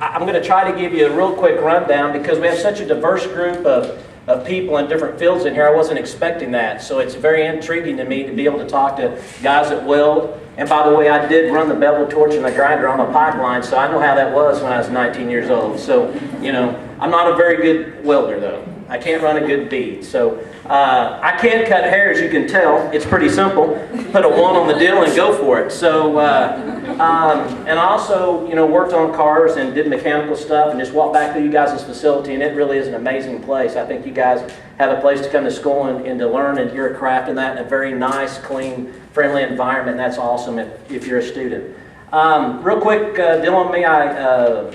I'm going to try to give you a real quick rundown because we have such a diverse group of people in different fields in here. I wasn't expecting that, so it's very intriguing to me to be able to talk to guys that weld. And by the way, I did run the bevel torch and the grinder on the pipeline, so I know how that was when I was 19 years old. So, you know, I'm not a very good welder though. I can't run a good bead. So I can cut hair, as you can tell. It's pretty simple. Put a 1 on the deal and go for it. So, and I also, you know, worked on cars and did mechanical stuff and just walked back through you guys' facility, and it really is an amazing place. I think you guys have a place to come to school and to learn and your craft and that in a very nice, clean, friendly environment. And that's awesome if you're a student. Real quick deal on me. I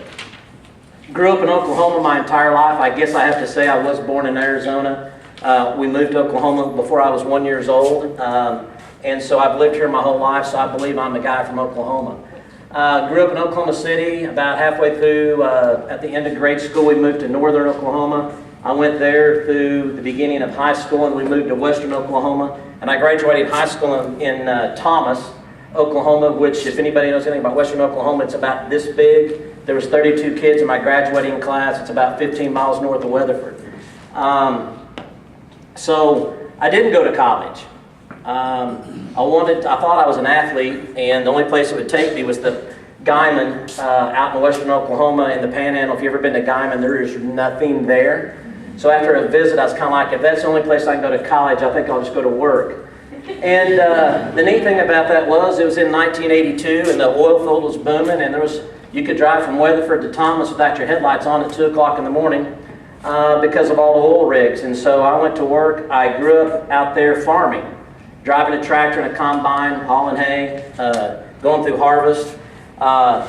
grew up in Oklahoma my entire life. I guess I have to say I was born in Arizona. We moved to Oklahoma before I was 1 year old. And so I've lived here my whole life, so I believe I'm a guy from Oklahoma. Grew up in Oklahoma City. About halfway through, at the end of grade school, we moved to northern Oklahoma. I went there through the beginning of high school, and we moved to western Oklahoma. And I graduated high school in Thomas, Oklahoma, which, if anybody knows anything about western Oklahoma, it's about this big. There was 32 kids in my graduating class. It's about 15 miles north of Weatherford. So I didn't go to college. I thought I was an athlete, and the only place it would take me was the Guyman out in western Oklahoma in the Panhandle. If you've ever been to Guyman, there is nothing there. So after a visit, I was kind of like, if that's the only place I can go to college, I think I'll just go to work. And the neat thing about that was, it was in 1982, and the oil field was booming, and you could drive from Weatherford to Thomas without your headlights on at 2 o'clock in the morning because of all the oil rigs. And so I went to work. I grew up out there farming, driving a tractor and a combine, hauling hay, going through harvest.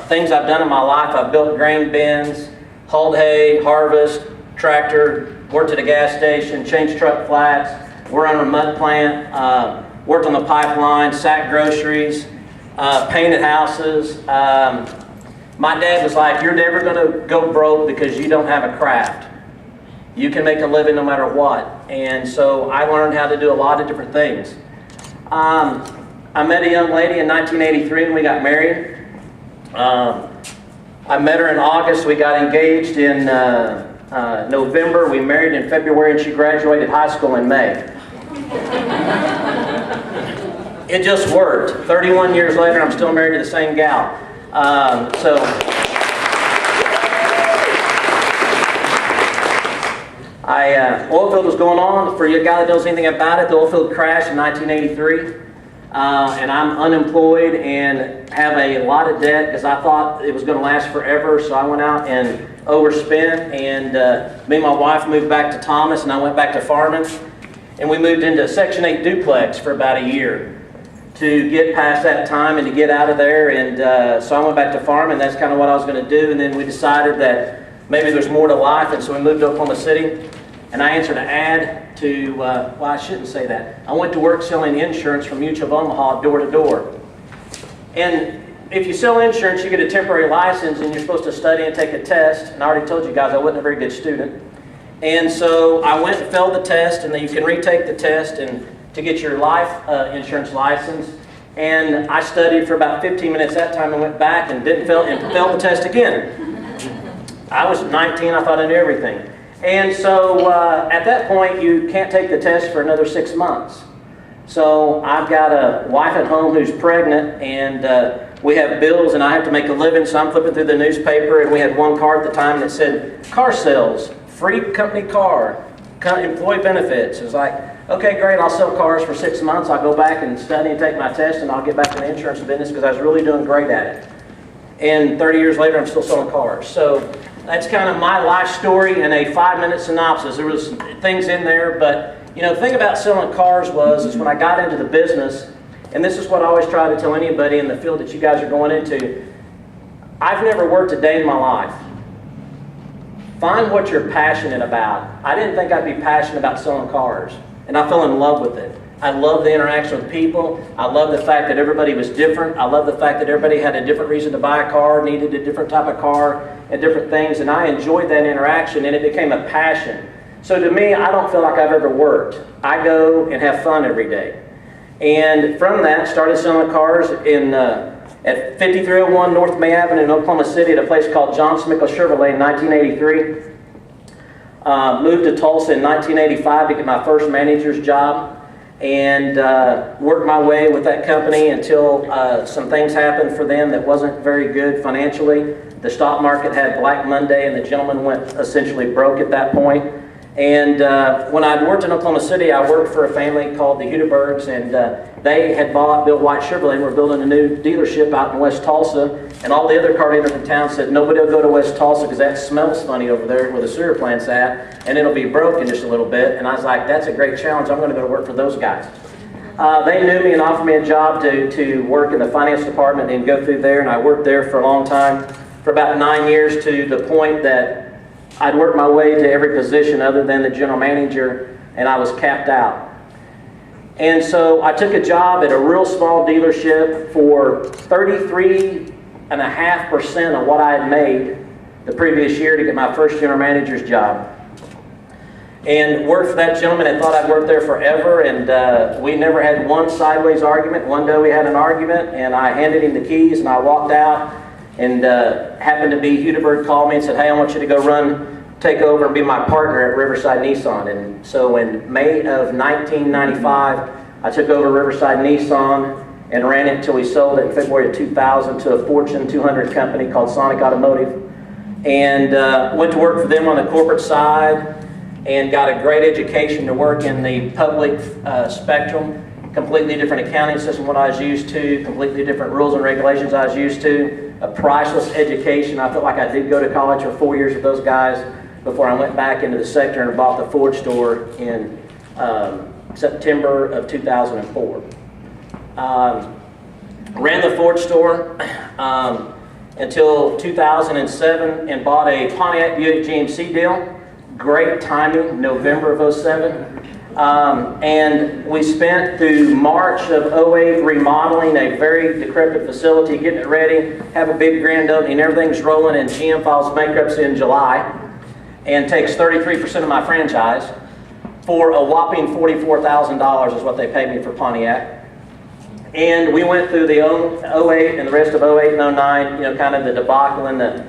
Things I've done in my life: I've built grain bins, hauled hay, harvest, tractor, worked at a gas station, changed truck flats, worked on a mud plant, worked on the pipeline, sacked groceries, painted houses. My dad was like, "You're never going to go broke because you don't have a craft. You can make a living no matter what." And so I learned how to do a lot of different things. I met a young lady in 1983 and we got married. I met her in August. We got engaged in November. We married in February, and she graduated high school in May. It just worked. 31 years later, I'm still married to the same gal. Oil field was going on. For you guy that knows anything about it, the oil field crashed in 1983. And I'm unemployed and have a lot of debt because I thought it was going to last forever. So I went out and overspent, and me and my wife moved back to Thomas, and I went back to farming. And we moved into a Section 8 duplex for about a year to get past that time and to get out of there. And so I went back to farming. That's kind of what I was going to do. And then we decided that maybe there's more to life, and so we moved to Oklahoma City. And I answered an ad to, well, I shouldn't say that. I went to work selling insurance from Mutual of Omaha door to door. And if you sell insurance, you get a temporary license, and you're supposed to study and take a test. And I already told you guys I wasn't a very good student. And so I went and failed the test, and then you can retake the test and to get your life insurance license. And I studied for about 15 minutes that time and went back and failed the test again. I was 19, I thought I knew everything. And so at that point, you can't take the test for another 6 months. So I've got a wife at home who's pregnant, and we have bills, and I have to make a living, so I'm flipping through the newspaper, and we had one car at the time that said, car sales, free company car, employee benefits. It was like, okay, great, I'll sell cars for 6 months. I'll go back and study and take my test, and I'll get back to the insurance business because I was really doing great at it. And 30 years later, I'm still selling cars. So that's kind of my life story in a 5-minute synopsis. There was things in there, but you know, the thing about selling cars is when I got into the business, and this is what I always try to tell anybody in the field that you guys are going into, I've never worked a day in my life. Find what you're passionate about. I didn't think I'd be passionate about selling cars, and I fell in love with it. I love the interaction with people. I love the fact that everybody was different. I love the fact that everybody had a different reason to buy a car, needed a different type of car, and different things, and I enjoyed that interaction, and it became a passion. So to me, I don't feel like I've ever worked. I go and have fun every day. And from that, started selling cars in At 5301 North May Avenue in Oklahoma City at a place called John Smickle Chevrolet in 1983. Moved to Tulsa in 1985 to get my first manager's job, and worked my way with that company until some things happened for them that wasn't very good financially. The stock market had Black Monday, and the gentleman went essentially broke at that point. And when I'd worked in Oklahoma City, I worked for a family called the Hudebergs, and they had bought Bill White Chevrolet and were building a new dealership out in West Tulsa. And all the other car dealers in town said, nobody will go to West Tulsa because that smells funny over there where the sewer plant's at, and it'll be broken just a little bit. And I was like, that's a great challenge. I'm going to go to work for those guys. They knew me and offered me a job to work in the finance department and go through there, and I worked there for a long time, for about 9 years, to the point that I'd worked my way to every position other than the general manager, and I was capped out. And so I took a job at a real small dealership for 33.5% of what I had made the previous year to get my first general manager's job. And worked for that gentleman and thought I'd worked there forever, and we never had one sideways argument. One day we had an argument, and I handed him the keys, and I walked out, and happened to be Hudeberg called me and said, hey, I want you to go take over and be my partner at Riverside Nissan. And so in May of 1995, I took over Riverside Nissan and ran it until we sold it in February of 2000 to a Fortune 200 company called Sonic Automotive. And went to work for them on the corporate side and got a great education to work in the public spectrum. Completely different accounting system what I was used to, completely different rules and regulations I was used to, a priceless education. I felt like I did go to college for 4 years with those guys before I went back into the sector and bought the Ford store in September of 2004. Ran the Ford store until 2007 and bought a Pontiac Buick GMC deal. Great timing, November of 07. And we spent through March of 08 remodeling a very decrepit facility, getting it ready, have a big grand opening, everything's rolling, and GM files bankruptcy in July and takes 33% of my franchise for a whopping $44,000 is what they paid me for Pontiac. And we went through the 08 and the rest of 08 and 09, you know, kind of the debacle in the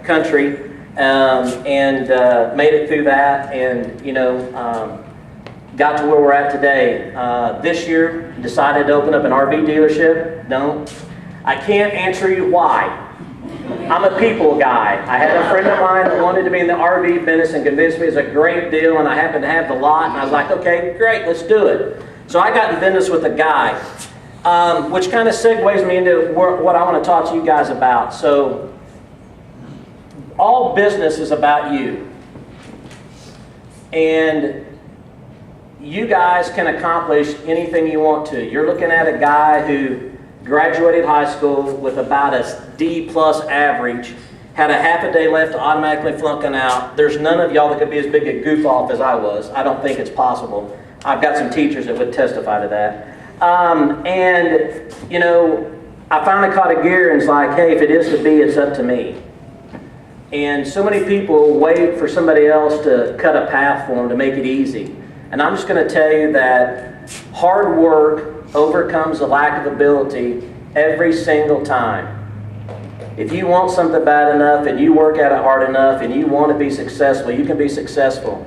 country. And made it through that, and got to where we're at today. This year, decided to open up an RV dealership. I can't answer you why. I'm a people guy. I had a friend of mine that wanted to be in the RV business and convinced me it's a great deal, and I happened to have the lot, and I was like, okay, great, let's do it. So I got in business with a guy, which kind of segues me into what I want to talk to you guys about. So, all business is about you. And you guys can accomplish anything you want to. You're looking at a guy who graduated high school with about a D+ average, had a half a day left to automatically flunking out. There's none of y'all that could be as big a goof off as I was. I don't think it's possible. I've got some teachers that would testify to that. I finally caught a gear and it's like, hey, if it is to be, it's up to me. And so many people wait for somebody else to cut a path for them to make it easy. And I'm just going to tell you that hard work overcomes the lack of ability every single time. If you want something bad enough and you work at it hard enough and you want to be successful, you can be successful.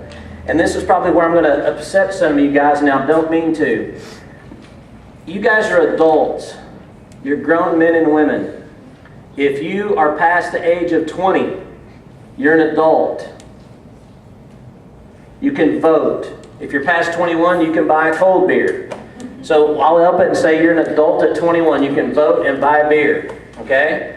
And this is probably where I'm going to upset some of you guys, and I don't mean to. You guys are adults. You're grown men and women. If you are past the age of 20, you're an adult. You can vote. If you're past 21, you can buy a cold beer. So I'll help it and say you're an adult at 21. You can vote and buy beer. Okay?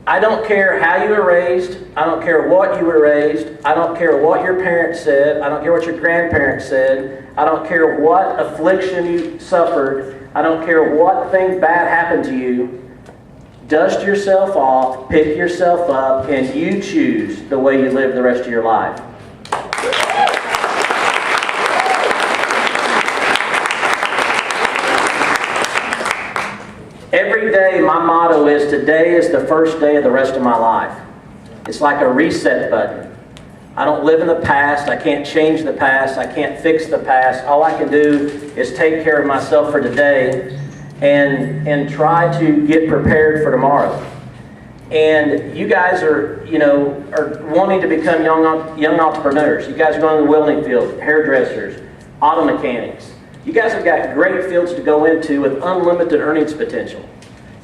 I don't care how you were raised. I don't care what you were raised. I don't care what your parents said. I don't care what your grandparents said. I don't care what affliction you suffered. I don't care what thing bad happened to you. Dust yourself off, pick yourself up, and you choose the way you live the rest of your life. Every day, my motto is, today is the first day of the rest of my life. It's like a reset button. I don't live in the past. I can't change the past. I can't fix the past. All I can do is take care of myself for today and try to get prepared for tomorrow. And you guys are, are wanting to become young entrepreneurs. You guys are going to the welding field, hairdressers, auto mechanics. You guys have got great fields to go into with unlimited earnings potential.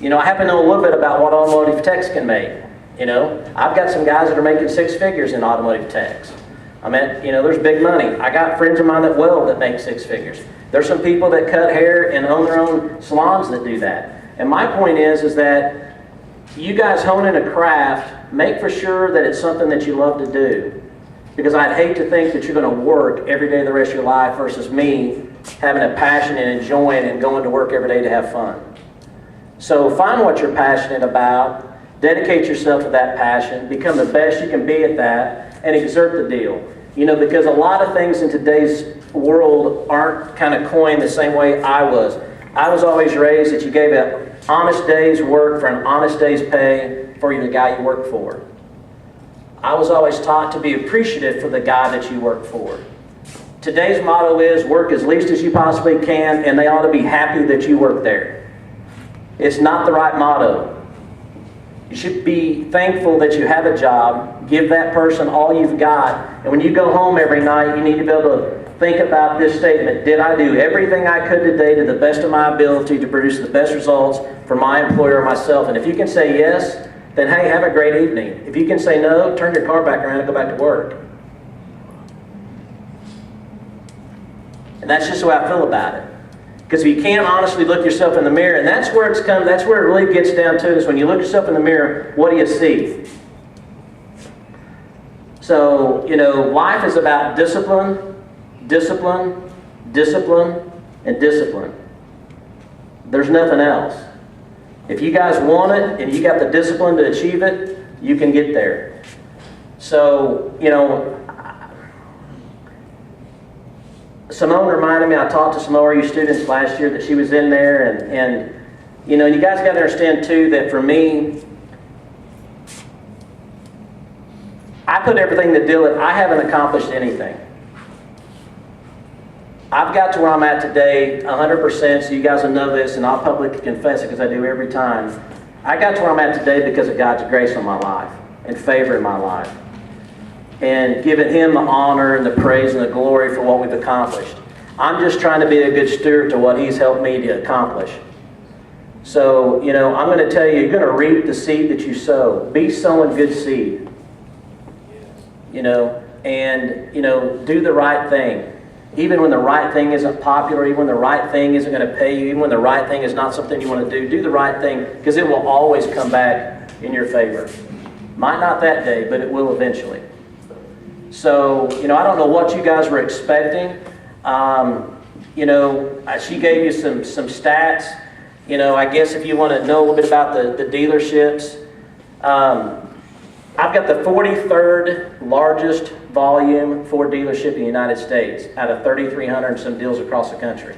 I happen to know a little bit about what automotive techs can make. I've got some guys that are making 6 figures in automotive techs. There's big money. I got friends of mine that weld that make 6 figures. There's some people that cut hair and own their own salons that do that. And my point is that you guys hone in a craft, make for sure that it's something that you love to do. Because I'd hate to think that you're going to work every day the rest of your life versus me having a passion and enjoying and going to work every day to have fun. So find what you're passionate about, dedicate yourself to that passion, become the best you can be at that, and exert the deal. Because a lot of things in today's world aren't kind of coined the same way I was. I was always raised that you gave an honest day's work for an honest day's pay for the guy you work for. I was always taught to be appreciative for the guy that you work for. Today's motto is work as least as you possibly can, and they ought to be happy that you work there. It's not the right motto. You should be thankful that you have a job. Give that person all you've got. And when you go home every night, you need to be able to think about this statement. Did I do everything I could today to the best of my ability to produce the best results for my employer or myself? And if you can say yes, then hey, have a great evening. If you can say no, turn your car back around and go back to work. And that's just the way I feel about it. Because if you can't honestly look yourself in the mirror, and that's where it really gets down to, is when you look yourself in the mirror, what do you see? So, life is about discipline, discipline, discipline, and discipline. There's nothing else. If you guys want it, and you got the discipline to achieve it, you can get there. So, Simone reminded me, I talked to some ORU students last year that she was in there, and you guys got to understand too that for me, I put everything to do it. I haven't accomplished anything. I've got to where I'm at today 100%, so you guys will know this, and I'll publicly confess it because I do every time. I got to where I'm at today because of God's grace on my life and favor in my life. And giving Him the honor and the praise and the glory for what we've accomplished. I'm just trying to be a good steward to what He's helped me to accomplish. So, I'm going to tell you, you're going to reap the seed that you sow. Be sowing good seed. And do the right thing. Even when the right thing isn't popular, even when the right thing isn't going to pay you, even when the right thing is not something you want to do the right thing, because it will always come back in your favor. Might not that day, but it will eventually. So, I don't know what you guys were expecting. She gave you some stats. I guess if you want to know a little bit about the dealerships, I've got the 43rd largest volume Ford dealership in the United States out of 3,300 and some deals across the country.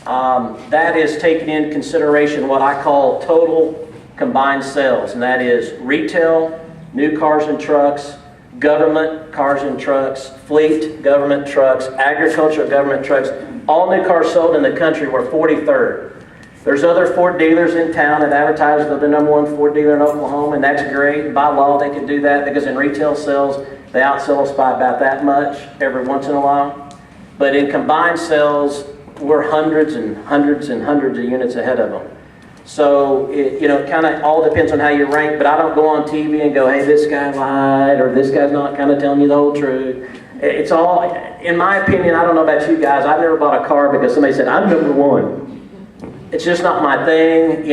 That is taking in consideration what I call total combined sales, and that is retail, new cars and trucks, government cars and trucks, fleet government trucks, agricultural government trucks. All new cars sold in the country were 43rd. There's other Ford dealers in town that advertise they're the #1 Ford dealer in Oklahoma, and that's great. By law, they can do that because in retail sales, they outsell us by about that much every once in a while. But in combined sales, we're hundreds and hundreds and hundreds of units ahead of them. So, it kind of all depends on how you rank, but I don't go on TV and go, hey, this guy lied, or this guy's not kind of telling you the whole truth. It's all, in my opinion, I don't know about you guys, I've never bought a car because somebody said, I'm #1. It's just not my thing,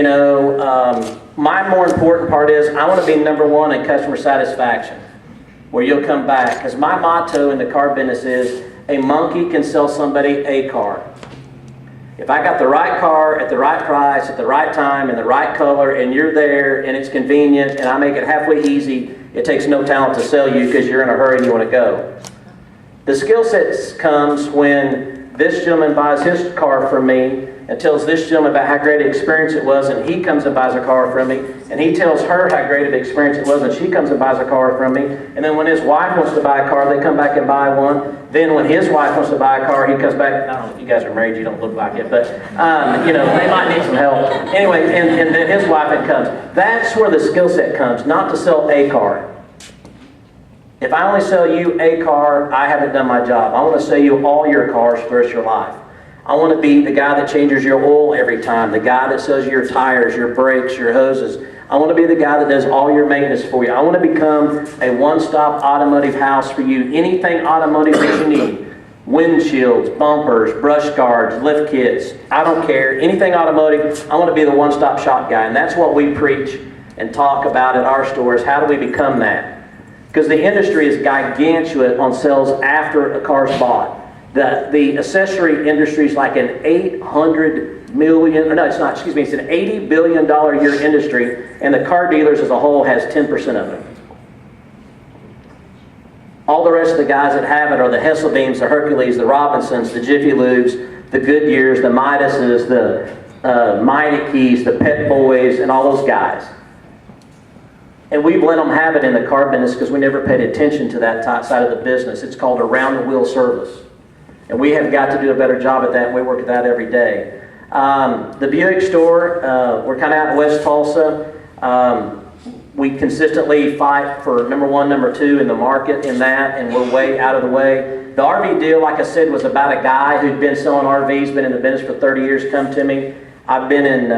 My more important part is I want to be #1 in customer satisfaction, where you'll come back. Because my motto in the car business is, a monkey can sell somebody a car. If I got the right car at the right price, at the right time, in the right color, and you're there, and it's convenient, and I make it halfway easy, it takes no talent to sell you because you're in a hurry and you want to go. The skill set comes when this gentleman buys his car from me, and tells this gentleman about how great an experience it was, and he comes and buys a car from me, and he tells her how great of an experience it was, and she comes and buys a car from me, and then when his wife wants to buy a car, they come back and buy one. Then when his wife wants to buy a car, he comes back. I don't know if you guys are married, you don't look like it, but they might need some help. Anyway, and then his wife comes. That's where the skill set comes, not to sell a car. If I only sell you a car, I haven't done my job. I want to sell you all your cars for the rest of your life. I want to be the guy that changes your oil every time, the guy that sells your tires, your brakes, your hoses. I want to be the guy that does all your maintenance for you. I want to become a one-stop automotive house for you. Anything automotive that you need. Windshields, bumpers, brush guards, lift kits. I don't care. Anything automotive, I want to be the one-stop shop guy. And that's what we preach and talk about at our stores. How do we become that? Because the industry is gargantuan on sales after a car's bought. The accessory industry is like an $800 million, or no, it's not, excuse me, it's an $80 billion a year industry, and the car dealers as a whole has 10% of it. All the rest of the guys that have it are the Hesselbeams, the Hercules, the Robinsons, the Jiffy Lubes, the Goodyears, the Midases, the Meinekes, the Pet Boys, and all those guys. And we've let them have it in the car business because we never paid attention to that side of the business. It's called around-the-wheel service. And we have got to do a better job at that, and we work at that every day. The Buick store, we're kind of out in West Tulsa. We consistently fight for number one, number two in the market in that, and we're way out of the way. The RV deal, like I said, was about a guy who'd been selling RVs, been in the business for 30 years, come to me. I've been in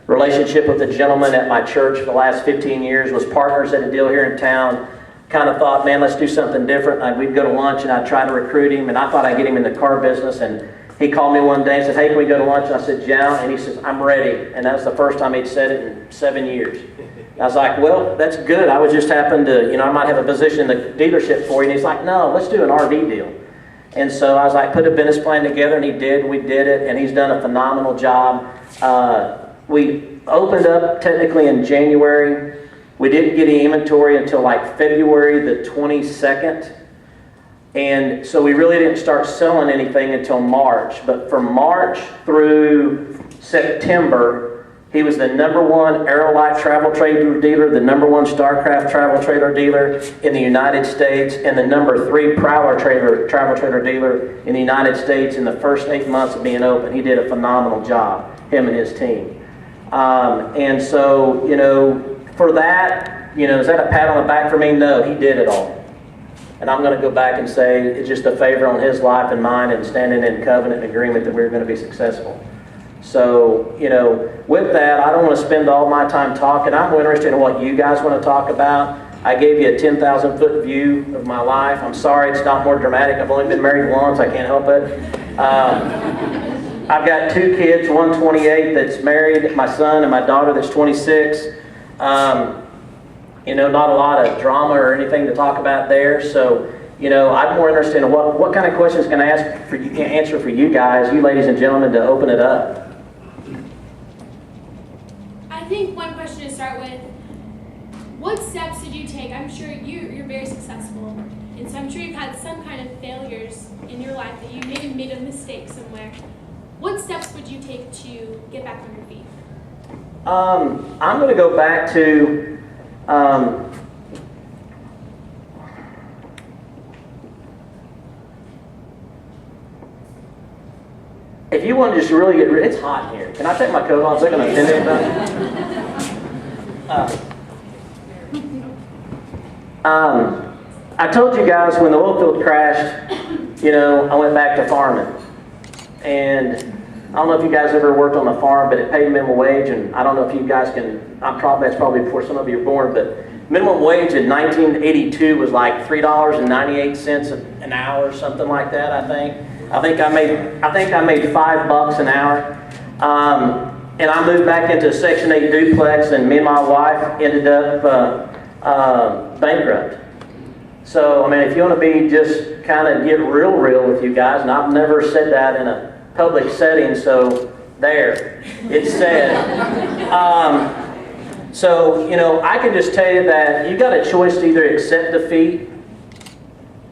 relationship with a gentleman at my church for the last 15 years, was partners at a deal here in town. Kind of thought, man, let's do something different. We'd go to lunch and I'd try to recruit him, and I thought I'd get him in the car business. And he called me one day and said, hey, can we go to lunch? And I said, yeah. And he says, I'm ready. And that was the first time he'd said it in 7 years. And I was like, well, that's good. I would just happen to, I might have a position in the dealership for you. And he's like, no, let's do an RV deal. And so I was like, put a business plan together, and he did. We did it, and he's done a phenomenal job. We opened up technically in January. We didn't get any inventory until like February the 22nd. And so we really didn't start selling anything until March. But from March through September, he was the #1 Aerolite travel trailer dealer, the #1 Starcraft travel trailer dealer in the United States, and the #3 Prowler travel trailer dealer in the United States in the first 8 months of being open. He did a phenomenal job, him and his team. And so, for that, is that a pat on the back for me? No, he did it all. And I'm going to go back and say it's just a favor on his life and mine, and standing in covenant and agreement that we're going to be successful. So, with that, I don't want to spend all my time talking. I'm more interested in what you guys want to talk about. I gave you a 10,000-foot view of my life. I'm sorry it's not more dramatic. I've only been married once. I can't help it. I've got 2 kids, one 28 that's married, my son, and my daughter that's 26. Not a lot of drama or anything to talk about there. So, I'm more interested in what kind of questions can I answer for you guys, you ladies and gentlemen, to open it up. I think one question to start with, what steps did you take? I'm sure you're very successful, and so I'm sure you've had some kind of failures in your life that you maybe made a mistake somewhere. What steps would you take to get back on your feet? I'm going to go back to if you want to just really get rid, it's hot in here. Can I take my coat off? Is that going to offend anybody? I told you guys when the oil field crashed, I went back to farming. And I don't know if you guys ever worked on a farm, but it paid minimum wage, and I don't know if you guys can, that's probably before some of you were born, but minimum wage in 1982 was like $3.98 an hour, something like that, I think. I think I made $5 an hour. And I moved back into a Section 8 duplex, and me and my wife ended up bankrupt. So, if you want to be just kind of get real with you guys, and I've never said that in a public setting, so there, it's said. I can just tell you that you got a choice to either accept defeat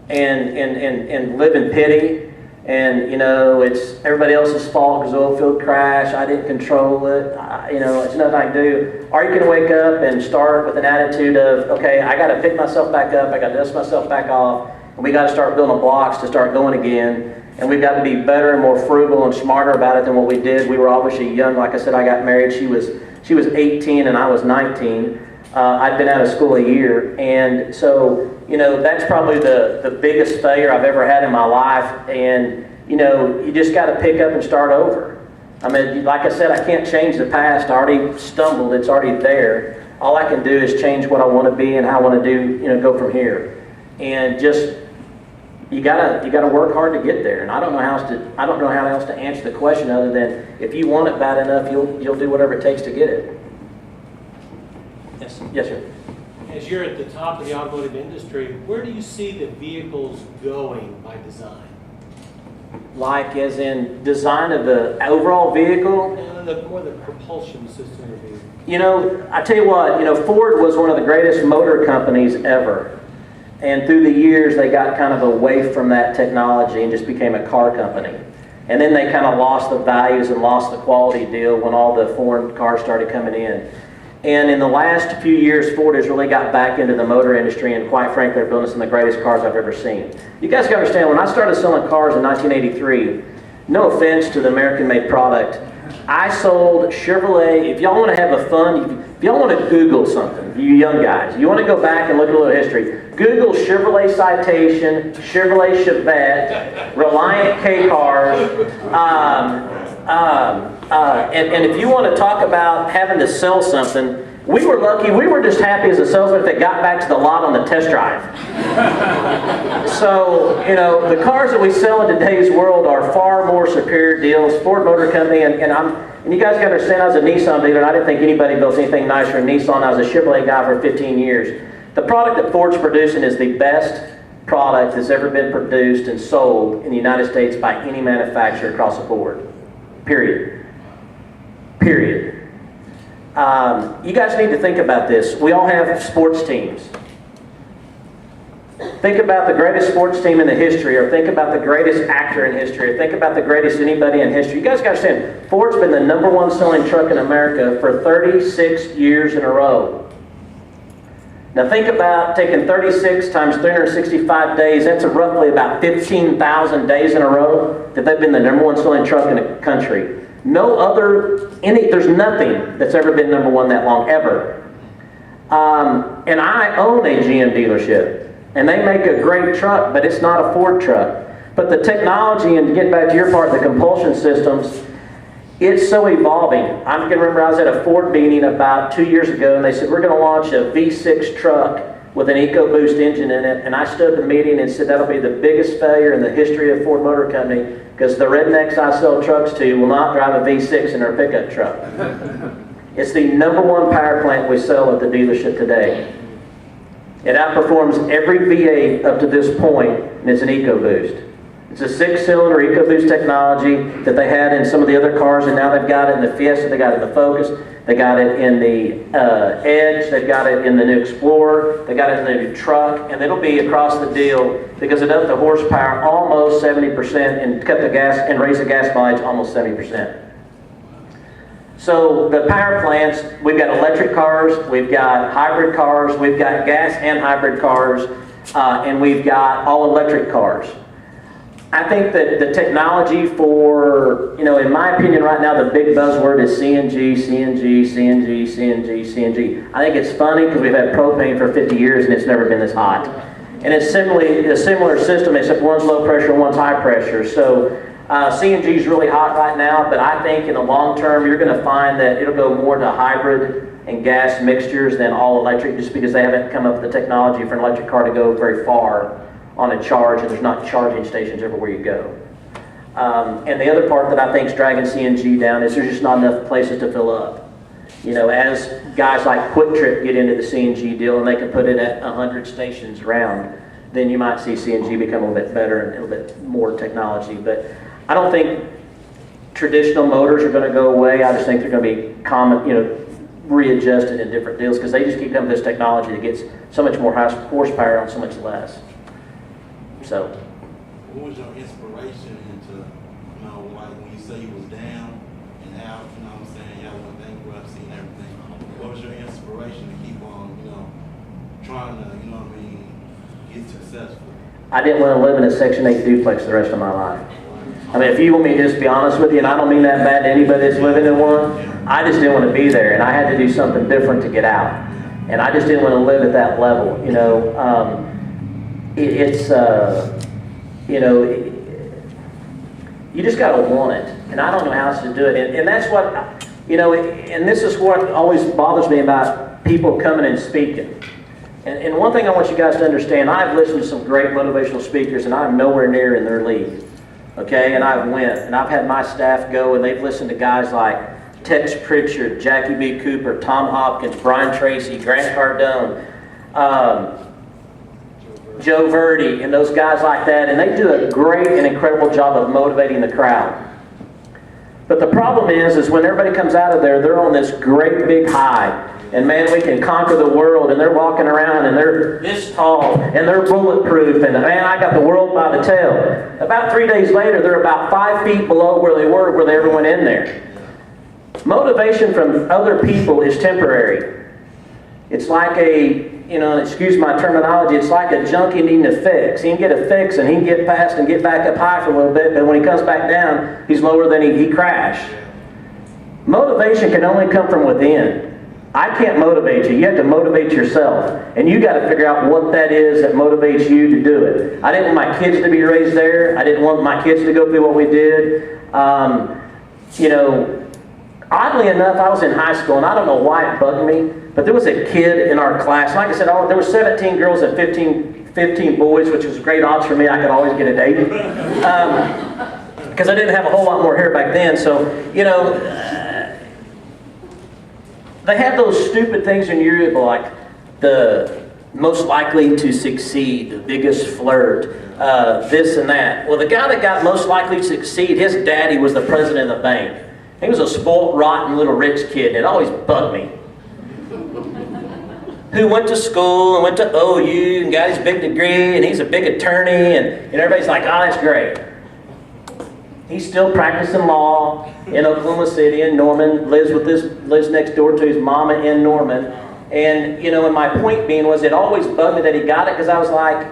and live in pity, And, you know, it's everybody else's fault because the oil field crashed. I didn't control it. You know, it's nothing I can do. Or you can wake up and start with an attitude of, okay, I got to pick myself back up. I got to dust myself back off. And we got to start building blocks to start going again. And we've got to be better and more frugal and smarter about it than what we did. We were obviously young. Like I said, I got married. She was 18 and I was 19. I'd been out of school a year. And so, you know, that's probably the biggest failure I've ever had in my life. And, you know, you just got to pick up and start over. I mean, like I said, I can't change the past. I already stumbled. It's already there. All I can do is change what I want to be and how I want to do, you know, go from here. And just, you gotta work hard to get there. And I don't know how else to answer the question other than if you want it bad enough, you'll do whatever it takes to get it. Yes, sir. As you're at the top of the automotive industry, where do you see the vehicles going by design? Like as in design of the overall vehicle? More the propulsion system of the vehicle. You know, I tell you what, you know, Ford was one of the greatest motor companies ever. And through the years, they got kind of away from that technology and just became a car company. And then they kind of lost the values and lost the quality deal when all the foreign cars started coming in. And in the last few years, Ford has really got back into the motor industry, and quite frankly, they're building some of the greatest cars I've ever seen. You guys got to understand, when I started selling cars in 1983, no offense to the American-made product, I sold Chevrolet. If y'all want to have a fun, if y'all want to Google something, you young guys, you want to go back and look at a little history, Google Chevrolet Citation, Chevrolet Chevette, Reliant K-Cars, and if you want to talk about having to sell something, we were lucky. We were just happy as a salesman if they got back to the lot on the test drive. So, you know, the cars that we sell in today's world are far more superior deals. Ford Motor Company, and you guys got to understand, I was a Nissan dealer, and I didn't think anybody built anything nicer than Nissan. I was a Chevrolet guy for 15 years. The product that Ford's producing is the best product that's ever been produced and sold in the United States by any manufacturer across the board. Period. You guys need to think about this. We all have sports teams. Think about the greatest sports team in the history, or think about the greatest actor in history, or think about the greatest anybody in history. You guys got to understand, Ford's been the #1 selling truck in America for 36 years in a row. Now think about taking 36 times 365 days, that's roughly about 15,000 days in a row that they've been the #1 selling truck in the country. There's nothing that's ever been #1 that long, ever. And I own a GM dealership, and they make a great truck, but it's not a Ford truck. But the technology, and to get back to your part, the compulsion systems, it's so evolving. I can remember I was at a Ford meeting about 2 years ago, and they said, we're going to launch a V6 truck with an EcoBoost engine in it. And I stood at the meeting and said, that'll be the biggest failure in the history of Ford Motor Company, because the rednecks I sell trucks to will not drive a V6 in their pickup truck. It's the #1 power plant we sell at the dealership today. It outperforms every V8 up to this point, and it's an EcoBoost. It's a 6-cylinder EcoBoost technology that they had in some of the other cars, and now they've got it in the Fiesta, they got it in the Focus, they got it in the Edge, they've got it in the new Explorer, they got it in the new truck, and it'll be across the deal because it upped the horsepower almost 70% and cut the gas and raised the gas mileage almost 70%. So the power plants, we've got electric cars, we've got hybrid cars, we've got gas and hybrid cars, and we've got all electric cars. I think that the technology for, you know, in my opinion right now, the big buzzword is CNG, CNG, CNG, CNG, CNG. I think it's funny because we've had propane for 50 years and it's never been this hot. And it's simply a similar system, except one's low pressure and one's high pressure. So CNG is really hot right now, but I think in the long term, you're going to find that it'll go more to hybrid and gas mixtures than all electric, just because they haven't come up with the technology for an electric car to go very far on a charge, and there's not charging stations everywhere you go. And the other part that I think is dragging CNG down is there's just not enough places to fill up. You know, as guys like Quick Trip get into the CNG deal and they can put it at 100 stations around, then you might see CNG become a little bit better and a little bit more technology. But I don't think traditional motors are going to go away. I just think they're going to be readjusted in different deals because they just keep coming with this technology that gets so much more horsepower on so much less. So, what was your inspiration into, like when you say you was down and out, what I'm saying, y'all went bankruptcy and everything. What was your inspiration to keep on, trying to, get successful? I didn't want to live in a Section 8 duplex the rest of my life. I mean, if you want me to just be honest with you, and I don't mean that bad to anybody that's living in one, I just didn't want to be there, and I had to do something different to get out. And I just didn't want to live at that level, you just got to want it. And I don't know how else to do it. And that's what, and this is what always bothers me about people coming and speaking. And one thing I want you guys to understand, I've listened to some great motivational speakers, and I'm nowhere near in their league. Okay, and I've went, and I've had my staff go, and they've listened to guys like Tex Pritchard, Jackie B. Cooper, Tom Hopkins, Brian Tracy, Grant Cardone, Joe Verdi, and those guys like that, and they do a great and incredible job of motivating the crowd. But the problem is when everybody comes out of there, they're on this great big high. And man, we can conquer the world, and they're walking around, and they're this tall, and they're bulletproof, and man, I got the world by the tail. About 3 days later, they're about 5 feet below where they were, where they ever went in there. Motivation from other people is temporary. It's like excuse my terminology, it's like a junkie needing a fix. He can get a fix, and he can get past and get back up high for a little bit, but when he comes back down, he's lower than he crashed. Motivation can only come from within. I can't motivate you. You have to motivate yourself. And you got to figure out what that is that motivates you to do it. I didn't want my kids to be raised there. I didn't want my kids to go through what we did. Oddly enough, I was in high school, and I don't know why it bugged me, but there was a kid in our class. Like I said, there were 17 girls and 15 boys, which was great odds for me. I could always get a date. Because I didn't have a whole lot more hair back then. So, they have those stupid things in Europe, like the most likely to succeed, the biggest flirt, this and that. Well, the guy that got most likely to succeed, his daddy was the president of the bank. He was a spoiled, rotten little rich kid, and it always bugged me. Who went to school and went to OU and got his big degree, and he's a big attorney, and everybody's like, oh, that's great. He's still practicing law in Oklahoma City, in Norman, lives next door to his mama in Norman. And, and my point being was it always bugged me that he got it, because I was like,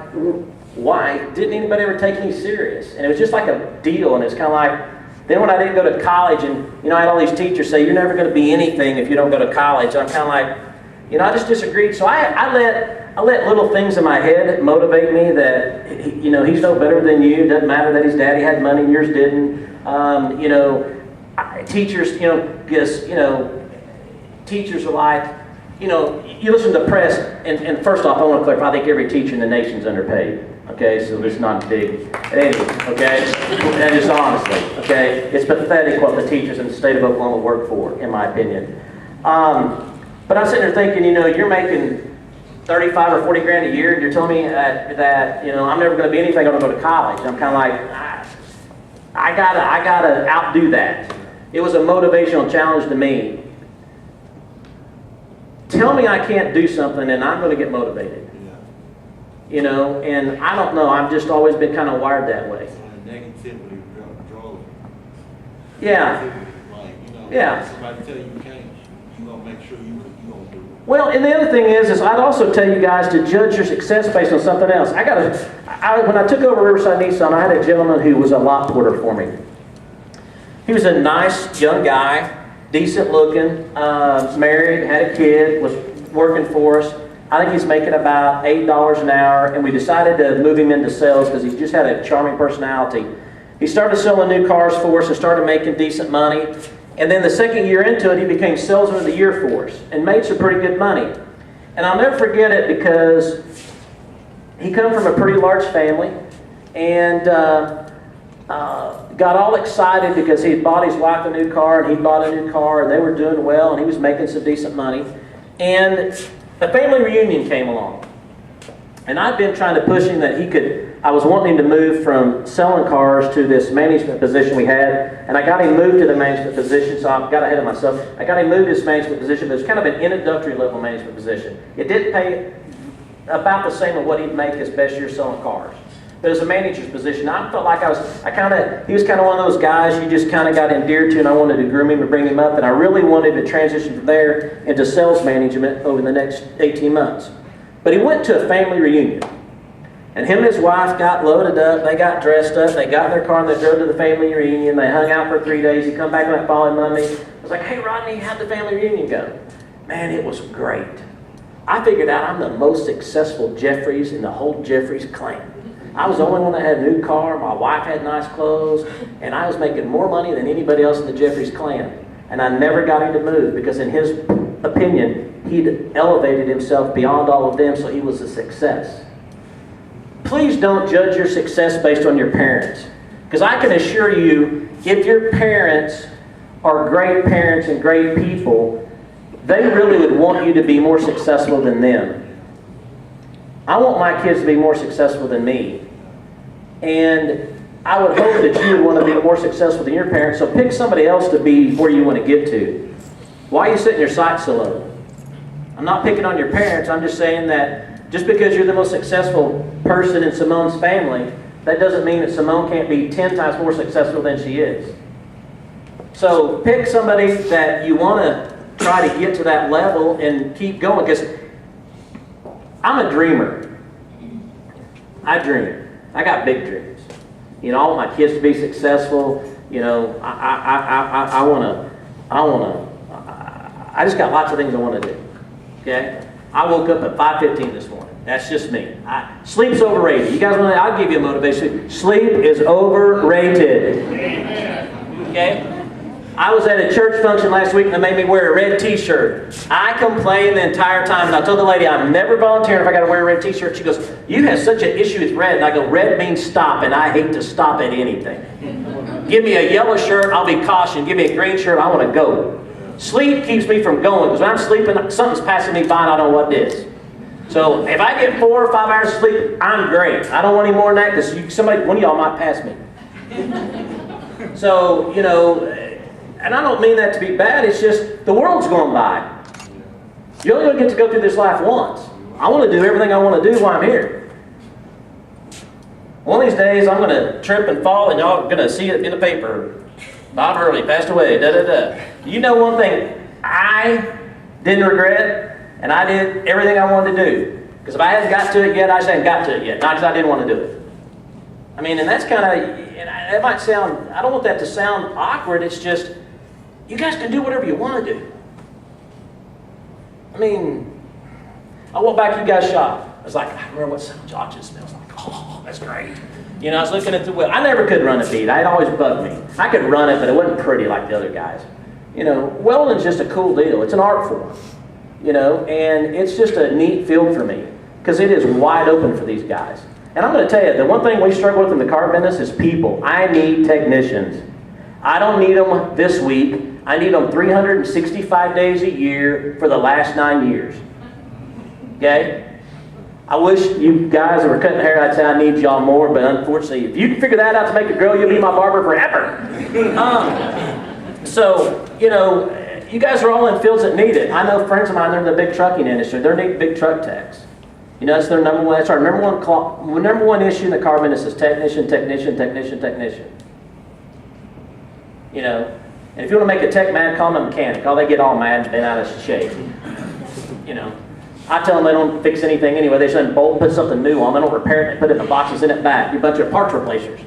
why? Didn't anybody ever take me serious? And it was just like a deal, and it's kind of like, then when I didn't go to college, and, I had all these teachers say, you're never going to be anything if you don't go to college. I'm kind of like, I just disagreed. So I let little things in my head motivate me that, he's no better than you. It doesn't matter that his daddy had money and yours didn't. Teachers, teachers are like, you listen to the press, and first off, I want to clarify, I think every teacher in the nation's underpaid. Okay, so it's not big. Anyway, okay, and just honestly, okay, it's pathetic what the teachers in the state of Oklahoma work for, in my opinion. But I'm sitting there thinking, you're making 35 or 40 grand a year, and you're telling me that I'm never going to be anything. I'm going to go to college. I'm kind of like, I gotta outdo that. It was a motivational challenge to me. Tell me I can't do something, and I'm going to get motivated. And I don't know. I've just always been kind of wired that way. Negativity draws. Yeah. Yeah. Somebody tell you can't, you gonna make sure you gonna do it. Well, and the other thing is I'd also tell you guys to judge your success based on something else. When I took over Riverside Nissan, I had a gentleman who was a lot porter for me. He was a nice young guy, decent looking, married, had a kid, was working for us. I think he's making about $8 an hour, and we decided to move him into sales because he just had a charming personality. He started selling new cars for us and started making decent money. And then the second year into it, he became Salesman of the Year for us and made some pretty good money. And I'll never forget it because he come from a pretty large family and got all excited because he had bought his wife a new car and he bought a new car and they were doing well and he was making some decent money. And a family reunion came along. And I'd been trying to push him that I was wanting him to move from selling cars to this management position we had, and I got him moved to the management position, so I got ahead of myself. I got him moved to this management position, but it was kind of an introductory level management position. It didn't pay about the same of what he'd make his best year selling cars. But as a manager's position, I felt like he was kind of one of those guys you just kind of got endeared to, and I wanted to groom him and bring him up, and I really wanted to transition from there into sales management over the next 18 months. But he went to a family reunion, and him and his wife got loaded up, they got dressed up, they got in their car and they drove to the family reunion, they hung out for 3 days, he come back on that following Monday. I was like, hey Rodney, how'd the family reunion go? Man, it was great. I figured out I'm the most successful Jeffries in the whole Jeffries clan. I was the only one that had a new car, my wife had nice clothes, and I was making more money than anybody else in the Jeffries clan. And I never got him to move because in his opinion, he'd elevated himself beyond all of them, so he was a success. Please don't judge your success based on your parents. Because I can assure you, if your parents are great parents and great people, they really would want you to be more successful than them. I want my kids to be more successful than me. And I would hope that you would want to be more successful than your parents, so pick somebody else to be where you want to get to. Why are you setting your sights so low? I'm not picking on your parents, I'm just saying that just because you're the most successful person in Simone's family, that doesn't mean that Simone can't be 10 times more successful than she is. So pick somebody that you want to try to get to that level and keep going, because I'm a dreamer. I dream. I got big dreams. You know, I want my kids to be successful. You know, I just got lots of things I want to do. Okay? I woke up at 5:15 this morning. That's just me. Sleep's overrated. You guys want to? I'll give you a motivation. Sleep is overrated. Okay? I was at a church function last week and they made me wear a red t-shirt. I complained the entire time, and I told the lady I'm never volunteering if I got to wear a red t-shirt. She goes, you have such an issue with red. And I go, red means stop, and I hate to stop at anything. Give me a yellow shirt, I'll be cautioned. Give me a green shirt, I want to go. Sleep keeps me from going, because when I'm sleeping, something's passing me by and I don't know what it is. So if I get 4 or 5 hours of sleep, I'm great. I don't want any more than that, because one of y'all might pass me. So, you know, and I don't mean that to be bad, it's just the world's going by. You only get to go through this life once. I want to do everything I want to do while I'm here. One of these days I'm going to trip and fall and y'all are going to see it in the paper. Bob Hurley passed away, da-da-da. You know one thing I didn't regret, and I did everything I wanted to do. Because if I hadn't got to it yet, I just hadn't got to it yet. Not because I didn't want to do it. I mean, and that's kind of, and it might sound, I don't want that to sound awkward, it's just, you guys can do whatever you want to do. I mean, I walked back to you guys' shop. I was like, I remember what some Josh's smells like. Oh, that's great. You know, I was looking at the wheel. I never could run a beat. It always bugged me. I could run it, but it wasn't pretty like the other guys. You know, welding's just a cool deal. It's an art form. You know, and it's just a neat field for me because it is wide open for these guys. And I'm going to tell you, the one thing we struggle with in the car business is people. I need technicians. I don't need them this week. I need them 365 days a year for the last 9 years. Okay? I wish you guys that were cutting hair, I'd say I need y'all more, but unfortunately, if you can figure that out to make it grow, you'll be my barber forever. So, you know, you guys are all in fields that need it. I know friends of mine, they're in the big trucking industry. They need big truck techs. You know, that's their number one. That's our number one issue in the car business is technician, technician, technician, technician. You know, and if you want to make a tech mad, call them a mechanic. Oh, they get all mad and bent out of shape. You know, I tell them they don't fix anything anyway. They just bolt, put something new on. They don't repair it. They put it in the boxes in it back. You're a bunch of parts replacers.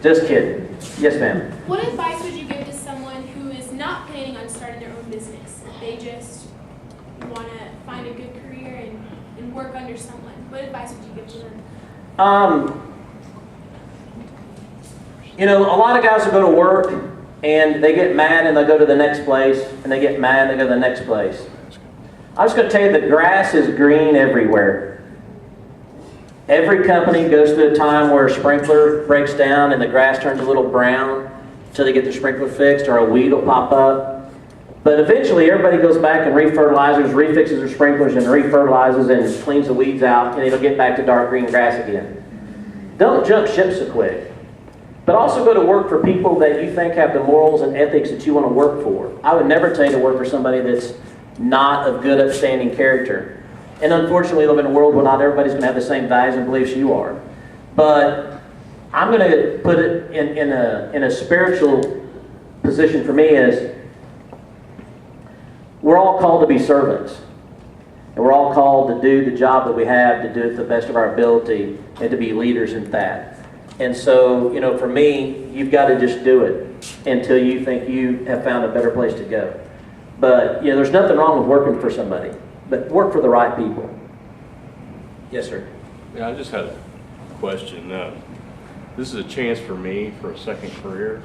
Just kidding. Yes, ma'am. What advice would you give to someone who is not planning on starting their own business? They just want to find a good career and work under someone. What advice would you give to them? You know, a lot of guys will go to work and they get mad and they'll go to the next place, and they get mad and they go to the next place. I'm just going to tell you, the grass is green everywhere. Every company goes through a time where a sprinkler breaks down and the grass turns a little brown until they get the sprinkler fixed, or a weed will pop up. But eventually everybody goes back and refertilizes, refixes their sprinklers and refertilizes and cleans the weeds out, and it'll get back to dark green grass again. Don't jump ship so quick. But also go to work for people that you think have the morals and ethics that you want to work for. I would never tell you to work for somebody that's not of good, upstanding character. And unfortunately, we live in a world where not everybody's going to have the same values and beliefs you are. But I'm going to put it in a spiritual position for me is we're all called to be servants. And we're all called to do the job that we have, to do it to the best of our ability, and to be leaders in that. And so, you know, for me, you've got to just do it until you think you have found a better place to go. But, you know, there's nothing wrong with working for somebody, but work for the right people. Yes, sir. Yeah, I just had a question. This is a chance for me for a second career,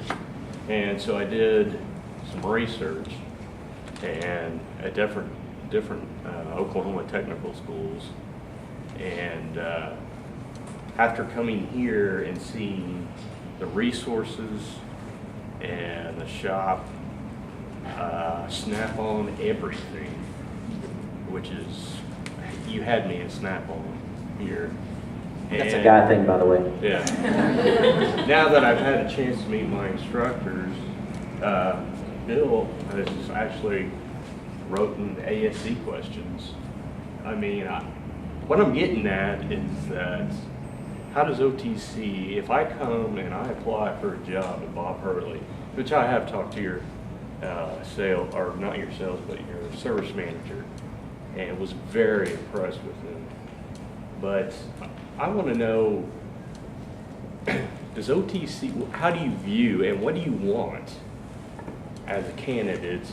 and so I did some research and at different Oklahoma technical schools, and after coming here and seeing the resources and the shop, Snap-on everything, which is, you had me in Snap-on here. That's a And- guy thing, by the way. Yeah. Now that I've had a chance to meet my instructors, Bill has actually wrote in ASC questions. I mean, what I'm getting at is that how does OTC, if I come and I apply for a job at Bob Hurley, which I have talked to your sales, or not your sales, but your service manager, and was very impressed with him. But I want to know, does OTC, how do you view and what do you want as a candidate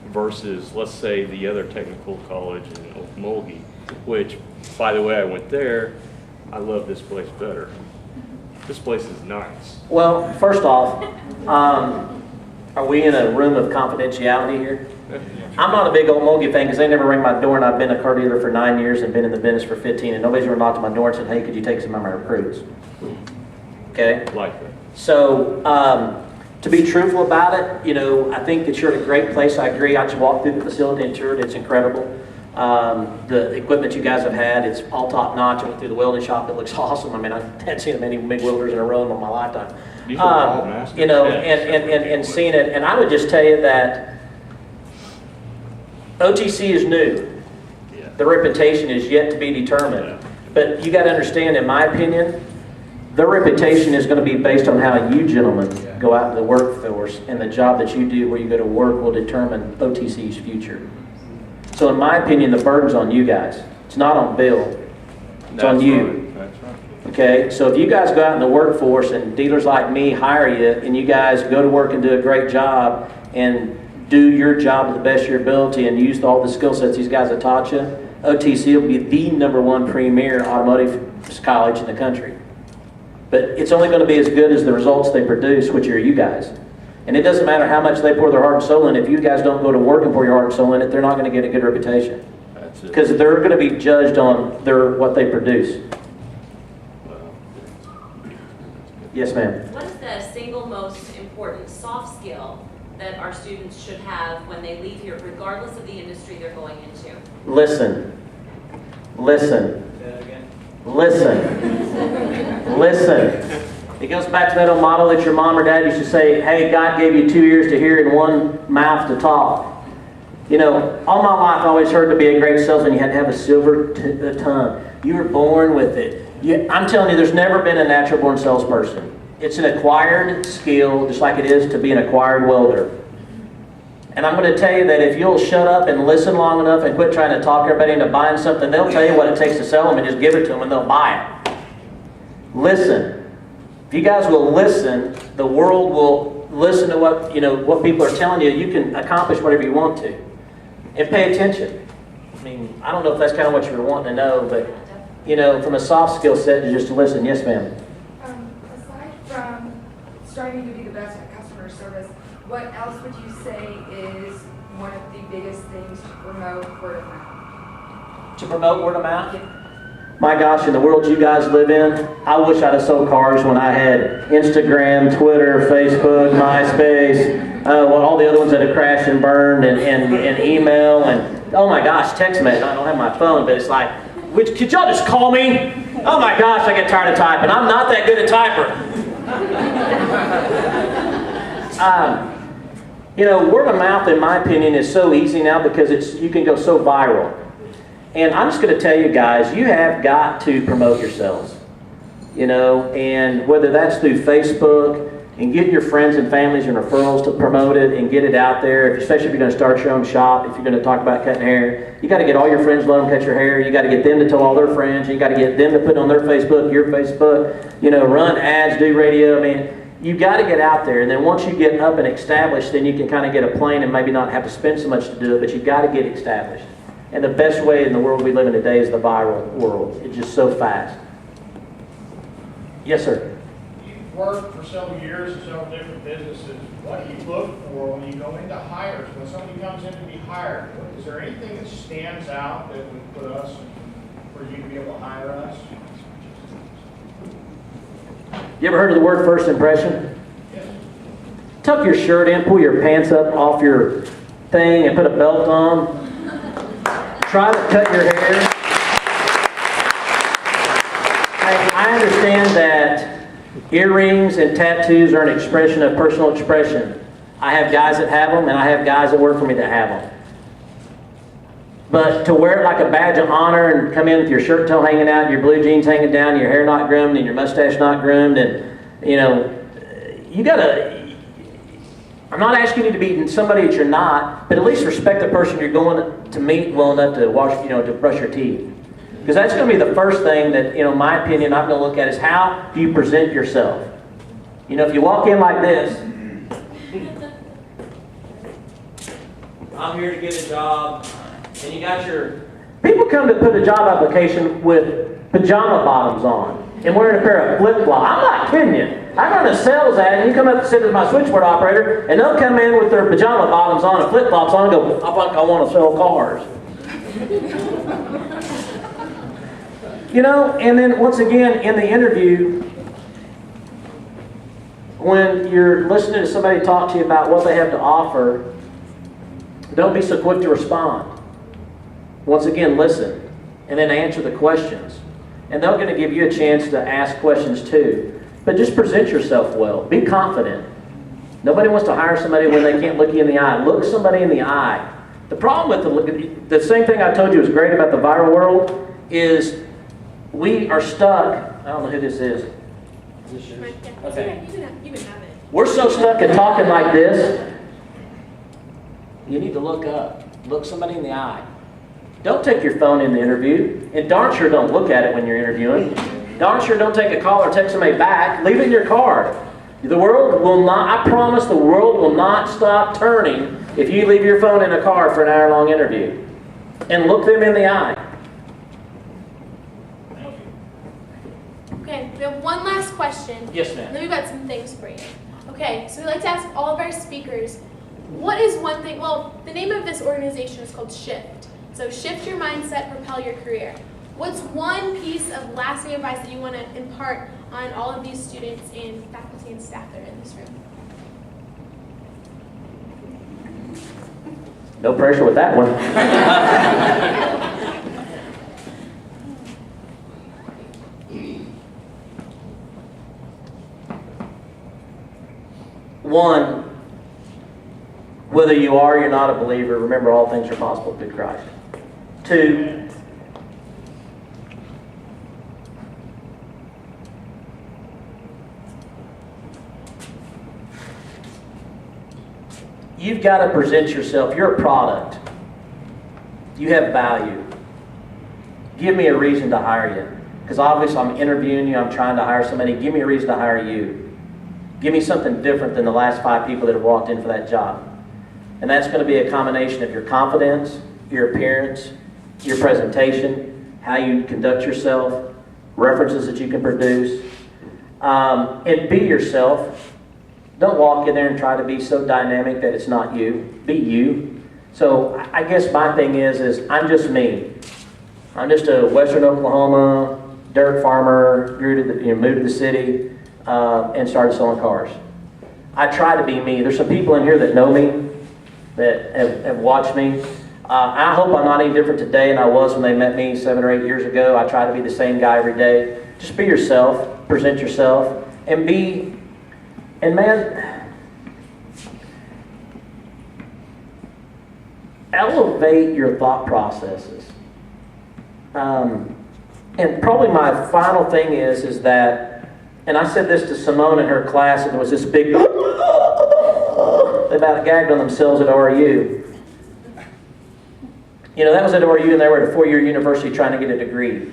versus, let's say, the other technical college in Okmulgee, which, by the way, I went there, I love this place better. This place is nice. Well, first off, are we in a room of confidentiality here? I'm not a big old Mulgee fan because they never ring my door, and I've been a car dealer for 9 years and been in the business for 15, and nobody's ever knocked on my door and said, hey, could you take some of my recruits? Okay? Like that. So, to be truthful about it, you know, I think that you're at a great place. I agree. I just walked through the facility and toured. It's incredible. The equipment you guys have had, it's all top notch. I went through the welding shop. It looks awesome. I mean, I hadn't seen many big welders in a row in my lifetime. These are all masters. You know, Yeah. and seeing it, and I would just tell you that OTC is new. Yeah. The reputation is yet to be determined. Yeah. But you got to understand, in my opinion, their reputation is going to be based on how you gentlemen go out in the workforce, and the job that you do where you go to work will determine OTC's future. So in my opinion, the burden's on you guys. It's not on Bill. It's on you. Right. That's right. Okay, so if you guys go out in the workforce and dealers like me hire you, and you guys go to work and do a great job and do your job to the best of your ability and use all the skill sets these guys have taught you, OTC will be the #1 premier automotive college in the country. But it's only going to be as good as the results they produce, which are you guys. And it doesn't matter how much they pour their heart and soul in. If you guys don't go to work and pour your heart and soul in it, they're not going to get a good reputation. That's it. Because they're going to be judged on what they produce. Well, Yes, ma'am. What is the single most important soft skill that our students should have when they leave here, regardless of the industry they're going into? Listen. Listen. Listen. Listen. It goes back to that old model that your mom or dad used to say, hey, God gave you 2 ears to hear and 1 mouth to talk. You know, all my life I always heard to be a great salesman, you had to have a silver tongue. You were born with it. I'm telling you, there's never been a natural born salesperson. It's an acquired skill, just like it is to be an acquired welder. And I'm going to tell you that if you'll shut up and listen long enough and quit trying to talk everybody into buying something, they'll tell you what it takes to sell them and just give it to them and they'll buy it. Listen. If you guys will listen, the world will listen to what people are telling you. You can accomplish whatever you want to. And pay attention. I mean, I don't know if that's kind of what you were wanting to know, but, you know, from a soft skill set, just to listen. Yes, ma'am. Aside from striving to be the best at customer service, what else would you say is one of the biggest things to promote word of mouth? To promote word of mouth? My gosh, in the world you guys live in, I wish I'd have sold cars when I had Instagram, Twitter, Facebook, MySpace, all the other ones that have crashed and burned, and email, and oh my gosh, text message. I don't have my phone, but it's like, could y'all just call me? Oh my gosh, I get tired of typing. I'm not that good a typer. You know, word of mouth, in my opinion, is so easy now because you can go so viral. And I'm just going to tell you guys, you have got to promote yourselves. You know, and whether that's through Facebook and getting your friends and families and referrals to promote it and get it out there, especially if you're going to start your own shop, if you're going to talk about cutting hair, you got to get all your friends to let them cut your hair. You got to get them to tell all their friends. You got to get them to put on their Facebook, your Facebook, you know, run ads, do radio. I mean, you got to get out there. And then once you get up and established, then you can kind of get a plane and maybe not have to spend so much to do it, but you've got to get established. And the best way in the world we live in today is the viral world. It's just so fast. Yes, sir. You've worked for several years in several different businesses. What do you look for when you go into hires? When somebody comes in to be hired, is there anything that stands out that would put us, for you to be able to hire us? You ever heard of the word first impression? Yes. Tuck your shirt in, pull your pants up off your thing and put a belt on. Try to cut your hair. I understand that earrings and tattoos are an expression of personal expression. I have guys that have them, and I have guys that work for me that have them. But to wear it like a badge of honor and come in with your shirt toe hanging out, your blue jeans hanging down, your hair not groomed, and your mustache not groomed, and, you know, you gotta, I'm not asking you to be somebody that you're not, but at least respect the person you're going to meet well enough to wash, you know, to brush your teeth. Because that's going to be the first thing that, you know, my opinion, I'm going to look at is how do you present yourself. You know, if you walk in like this, I'm here to get a job, and you got your... People come to put a job application with pajama bottoms on and wearing a pair of flip-flops. I'm not kidding you. I run a sales ad, and you come up and sit as my switchboard operator, and they'll come in with their pajama bottoms on and flip-flops on and go, I think I want to sell cars. You know, and then once again, in the interview, when you're listening to somebody talk to you about what they have to offer, don't be so quick to respond. Once again, listen, and then answer the questions. And they're going to give you a chance to ask questions too. But just present yourself well. Be confident. Nobody wants to hire somebody when they can't look you in the eye. Look somebody in the eye. The problem with the same thing I told you is great about the viral world is we are stuck. I don't know who this is. Is this yours? Okay. You can have it. We're so stuck in talking like this. You need to look up. Look somebody in the eye. Don't take your phone in the interview. And darn sure don't look at it when you're interviewing. Darn sure don't take a call or text somebody back. Leave it in your car. The world will not, I promise the world will not stop turning if you leave your phone in a car for an hour-long interview. And look them in the eye. Okay, we have one last question. Yes, ma'am. And then we've got some things for you. Okay, so we like to ask all of our speakers, what is one thing, well, the name of this organization is called Shift. So shift your mindset, propel your career. What's one piece of lasting advice that you want to impart on all of these students and faculty and staff that are in this room? No pressure with that one. One, whether you are or you're not a believer, remember all things are possible through Christ. Two, you've got to present yourself. You're a product. You have value. Give me a reason to hire you. Because obviously I'm interviewing you, I'm trying to hire somebody. Give me a reason to hire you. Give me something different than the last 5 people that have walked in for that job. And that's going to be a combination of your confidence, your appearance, your presentation, how you conduct yourself, references that you can produce. And be yourself. Don't walk in there and try to be so dynamic that it's not you. Be you. So I guess my thing is I'm just me. I'm just a Western Oklahoma dirt farmer, moved to the city, and started selling cars. I try to be me. There's some people in here that know me, that have watched me. I hope I'm not any different today than I was when they met me 7 or 8 years ago. I try to be the same guy every day. Just be yourself, present yourself, and be, and man, elevate your thought processes. And probably my final thing is that, and I said this to Simone in her class, and there was this big, they about gagged on themselves at RU. You know, that was at RU, and they were at a 4-year university trying to get a degree.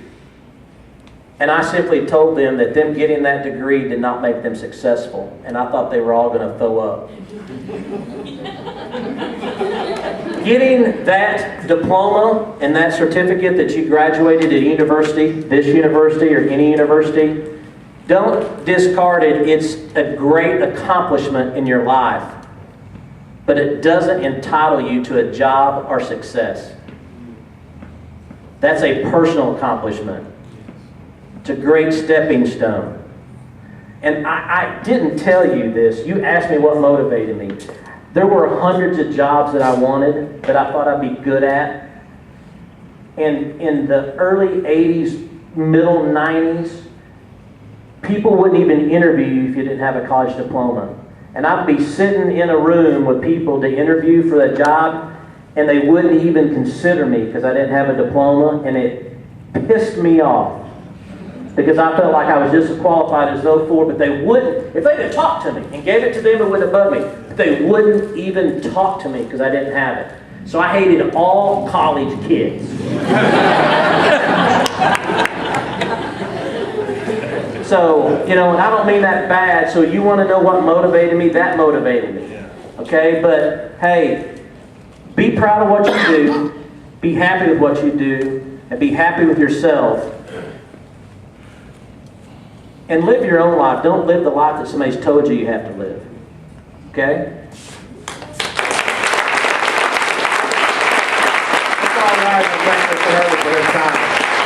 And I simply told them that them getting that degree did not make them successful. And I thought they were all going to throw up. Getting that diploma and that certificate that you graduated at university, this university or any university, don't discard it. It's a great accomplishment in your life. But it doesn't entitle you to a job or success. That's a personal accomplishment. It's a great stepping stone. And I didn't tell you this. You asked me what motivated me. There were hundreds of jobs that I wanted that I thought I'd be good at. And in the early 80s, middle 90s, people wouldn't even interview you if you didn't have a college diploma. And I'd be sitting in a room with people to interview for a job, and they wouldn't even consider me because I didn't have a diploma, and it pissed me off. Because I felt like I was just as qualified as those four, but they wouldn't. If they'd have talked to me and gave it to them, it wouldn't have bugged me. But they wouldn't even talk to me because I didn't have it. So I hated all college kids. So, you know, and I don't mean that bad. So you want to know what motivated me? That motivated me. Okay? But, hey, be proud of what you do. Be happy with what you do. And be happy with yourself. And live your own life. Don't live the life that somebody's told you you have to live. Okay? That's all right. I'm thankful for her for her time.